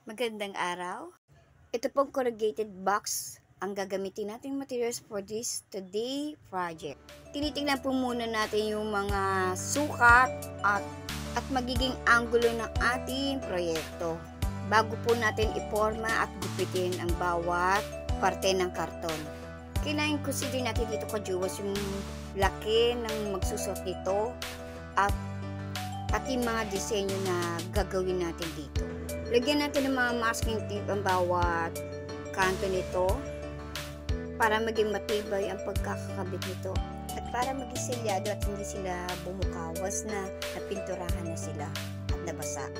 Magandang araw. Ito pong corrugated box ang gagamitin nating materials for this today project. Tinitingnan po muna natin yung mga sukat at magiging anggulo ng ating proyekto bago po natin iporma at gupitin ang bawat parte ng karton. Kailangan consider natin dito kajuwas yung laki ng magsusot nito at pati mga disenyo na gagawin natin dito. Lagyan natin ng mga masking tape ang bawat kanto nito para maging matibay ang pagkakakabit nito at para maging selyado at hindi sila bumukawas na napinturahan na sila at nabasa.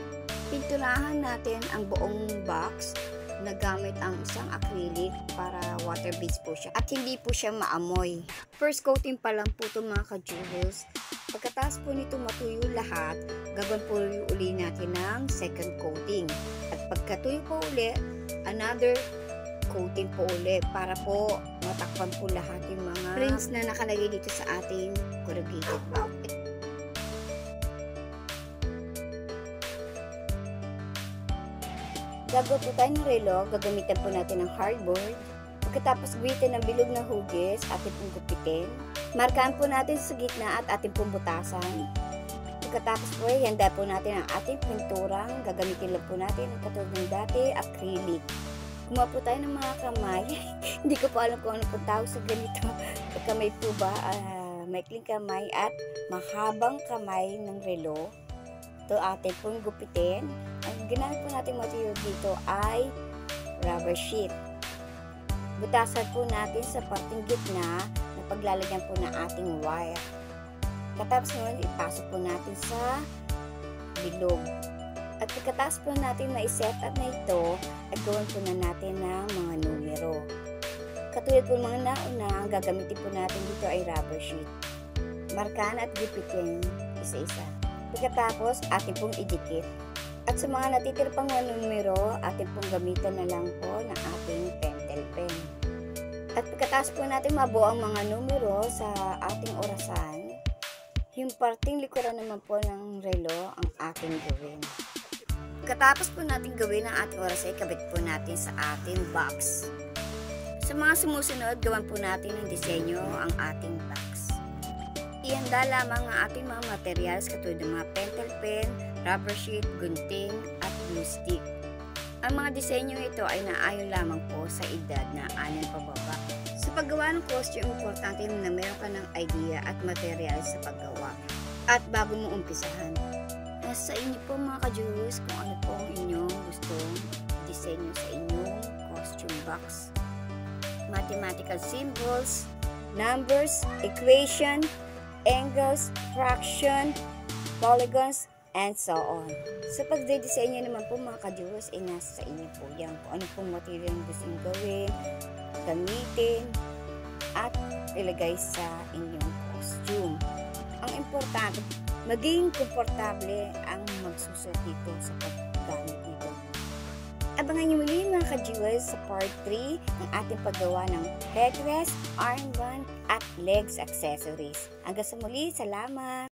Pinturahan natin ang buong box na gamit ang isang acrylic para water-based po siya at hindi po siya maamoy. First coating pa lang po ito mga ka-jewels. Pagkatapos po nito matuyo lahat, gagawin po uli natin ng second coating. At pagkatuyo po uli, another coating po uli para po matakpan po lahat yung mga prints na nakalagay dito sa ating corrugated box. Gagawa po tayo ng relo, gagamitan po natin ng hardboard. Pagkatapos guhitin ng bilog na hugis, ating pong gupitin. Markahan po natin sa gitna at ating pong butasan. Pagkatapos po, handa po natin ang ating pinturang. Gagamitin lang po natin ang katulad ng dati, acrylic. Gumawa po tayo ng mga kamay. Hindi ko po alam kung ano po tawag sa ganito. Kamay po ba? Maikling kamay at mahabang kamay ng relo. Ito ating pong gupitin. Ang ginamit po natin material dito ay rubber sheet. Butasan po natin sa parteng gitna na paglalagyan po ng ating wire. Katapos naman, ipasok po natin sa bilog. At pagkatapos po natin na i-set up na ito, at gawin po na natin ng mga numero. Katulad po mga nauna, ang gagamitin po natin dito ay rubber sheet. Markahan at gupitin isa-isa. Pagkatapos, atin pong idikit. At sa mga natitira pang mga numero, atin pong gamitan na lang po ng ating pentel pen. At pagkatapos po natin mabuo ang mga numero sa ating orasan, yung parting likuran naman po ng relo ang ating gawin. Pagkatapos po natin gawin ang ating orasan, ikabit po natin sa ating box. Sa mga sumusunod, gawan po natin ng disenyo ang ating box. Ihanda lamang ang ating mga materials katulad ng mga pentel pen, rubber sheet, gunting, at glue stick. Ang mga disenyo ito ay naayon lamang po sa edad na 6 pababa. Sa paggawa ng costume, importante na meron ka ng idea at materials sa paggawa. At bago mo umpisahan, nasa inyo po mga ka-jewels kung ano po ang inyong gustong disenyo sa inyong costume box. Mathematical symbols, numbers, equation, angles, fraction, polygons, and so on. Sa pagdidisenyo naman po mga ka-jewels, ay nasa sa inyo po yan. Kung ano pong material ang gusto nyo gawin, gamitin, at ilagay sa inyong costume. Ang importante, maging komportable ang magsusot dito sa paggamit nito. Abangan nyo muli mga ka-jewels sa part 3 ng ating paggawa ng headrest, armband, at legs accessories. Hanggang sa muli, salamat!